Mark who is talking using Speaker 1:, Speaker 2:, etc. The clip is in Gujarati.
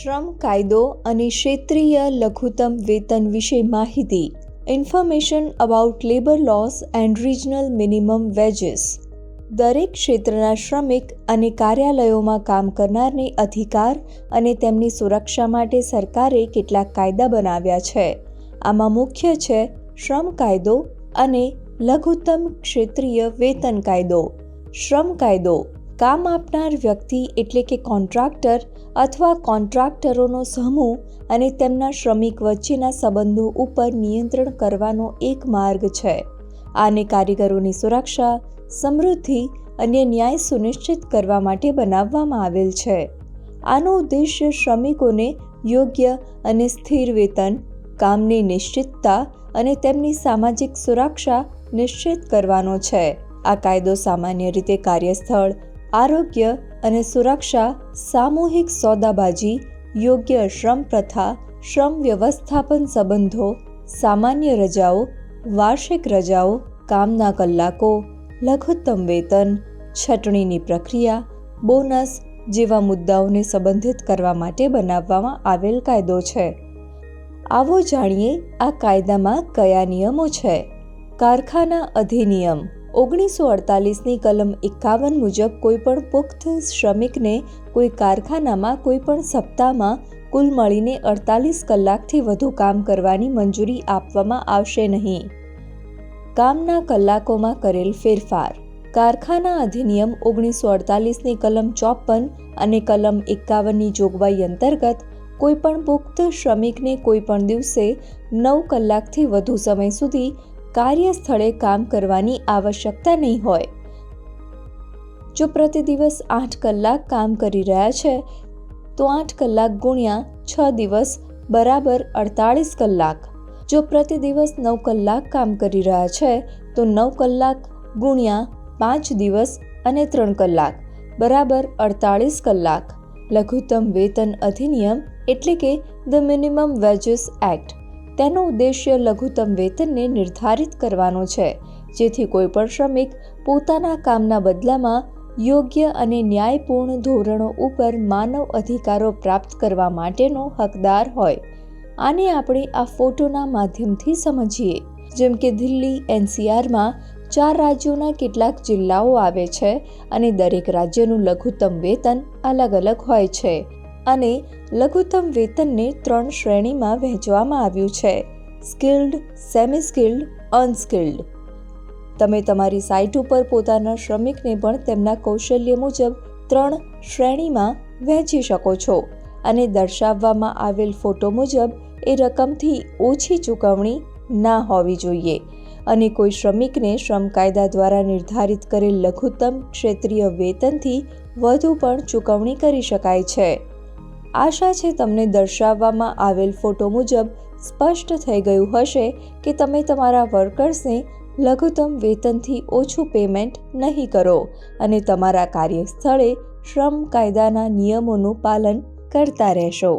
Speaker 1: શ્રમ કાયદો અને ક્ષેત્રીય લઘુત્તમ વેતન વિશે માહિતી. Information about labour loss and regional minimum veggies. દરેક ક્ષેત્રના શ્રમિક અને કાર્યાલયોમાં કામ કરનારને અધિકાર અને તેમની સુરક્ષા માટે સરકારે કેટલાક કાયદા બનાવ્યા છે. આમાં મુખ્ય છે શ્રમ કાયદો અને લઘુત્તમ ક્ષેત્રીય વેતન કાયદો. શ્રમ કાયદો કામ આપનાર વ્યક્તિ એટલે કે કોન્ટ્રાક્ટર અથવા કોન્ટ્રાક્ટરોનો સમૂહ અને તેમના શ્રમિક વચ્ચેના સંબંધો ઉપર નિયંત્રણ કરવાનો એક માર્ગ છે. આને કારીગરોની સુરક્ષા, સમૃદ્ધિ અને ન્યાય સુનિશ્ચિત કરવા માટે બનાવવામાં આવેલ છે. આનો ઉદ્દેશ્ય શ્રમિકોને યોગ્ય અને સ્થિર વેતન, કામની નિશ્ચિતતા અને તેમની સામાજિક સુરક્ષા નિશ્ચિત કરવાનો છે. આ કાયદો સામાન્ય રીતે કાર્યસ્થળ, આરોગ્ય અને સુરક્ષા, સામૂહિક સોદાબાજી, યોગ્ય શ્રમ પ્રથા, શ્રમ વ્યવસ્થાપન સંબંધો, સામાન્ય રજાઓ, વાર્ષિક રજાઓ, કામના કલાકો, લઘુત્તમ વેતન, છટણીની પ્રક્રિયા, બોનસ જેવા મુદ્દાઓને સંબંધિત કરવા માટે બનાવવામાં આવેલ કાયદો છે. આવો જાણીએ આ કાયદામાં કયા નિયમો છે. કારખાના અધિનિયમ 1948ની કલમ 51 મુજબ કોઈપણ પુખ્ત શ્રમિકને કોઈ કારખાનામાં કોઈપણ સપ્તાહમાં કુલ મળીને 48 કલાકથી વધુ કામ કરવાની મંજૂરી આપવામાં આવશે નહીં. કામના કલાકોમાં કરેલ ફેરફાર. કારખાના અધિનિયમ 1948ની કલમ 54 અને કલમ 51ની જોગવાઈ અંતર્ગત કોઈપણ પુખ્ત શ્રમિકને કોઈપણ દિવસે 9 કલાકથી વધુ સમય સુધી કાર્યસ્થળે કામ કરવાની આવશ્યકતા નહીં હોય. જો પ્રતિ દિવસ 8 કલાક કામ કરી રહ્યા છે તો 8 કલાક ગુણ્યા 6 દિવસ બરાબર 48 કલાક. જો પ્રતિ દિવસ 9 કલાક કામ કરી રહ્યા છે તો 9 કલાક ગુણ્યા 5 દિવસ અને 3 કલાક બરાબર 48 કલાક. લઘુત્તમ વેતન અધિનિયમ એટલે કે ધ મિનિમમ વેજીસ એક્ટ. તેનો ઉદ્દેશ્ય લઘુત્તમ વેતનને નિર્ધારિત કરવાનો છે, જેથી કોઈપણ શ્રમિક પોતાના કામના બદલામાં યોગ્ય અને ન્યાયપૂર્ણ ધોરણો ઉપર માનવ અધિકારો પ્રાપ્ત કરવા માટેનો હકદાર હોય. આને આપણે આ ફોટોના માધ્યમથી સમજીએ. જેમ કે દિલ્હી NCRમાં 4 રાજ્યોના કેટલાક જિલ્લાઓ આવે છે અને દરેક રાજ્યનું લઘુત્તમ વેતન અલગ અલગ હોય છે અને લઘુત્તમ વેતનને 3 શ્રેણીમાં વહેંચવામાં આવ્યું છે: સ્કિલ્ડ, સેમી સ્કિલ્ડ, અનસ્કિલ્ડ. તમે તમારી સાઇટ ઉપર પોતાના શ્રમિકને પણ તેમના કૌશલ્ય મુજબ 3 શ્રેણીમાં વહેંચી શકો છો અને દર્શાવવામાં આવેલ ફોટો મુજબ એ રકમથી ઓછી ચૂકવણી ના હોવી જોઈએ અને કોઈ શ્રમિકને શ્રમ કાયદા દ્વારા નિર્ધારિત કરેલ લઘુત્તમ ક્ષેત્રીય વેતનથી વધુ પણ ચૂકવણી કરી શકાય છે. આશા છે તમને દર્શાવવામાં આવેલ ફોટો મુજબ સ્પષ્ટ થઈ ગયું હશે કે તમે તમારા વર્કર્સને લઘુત્તમ વેતનથી ઓછું પેમેન્ટ નહીં કરો અને તમારા કાર્યસ્થળે શ્રમ કાયદાના નિયમોનું પાલન કરતા રહેશો.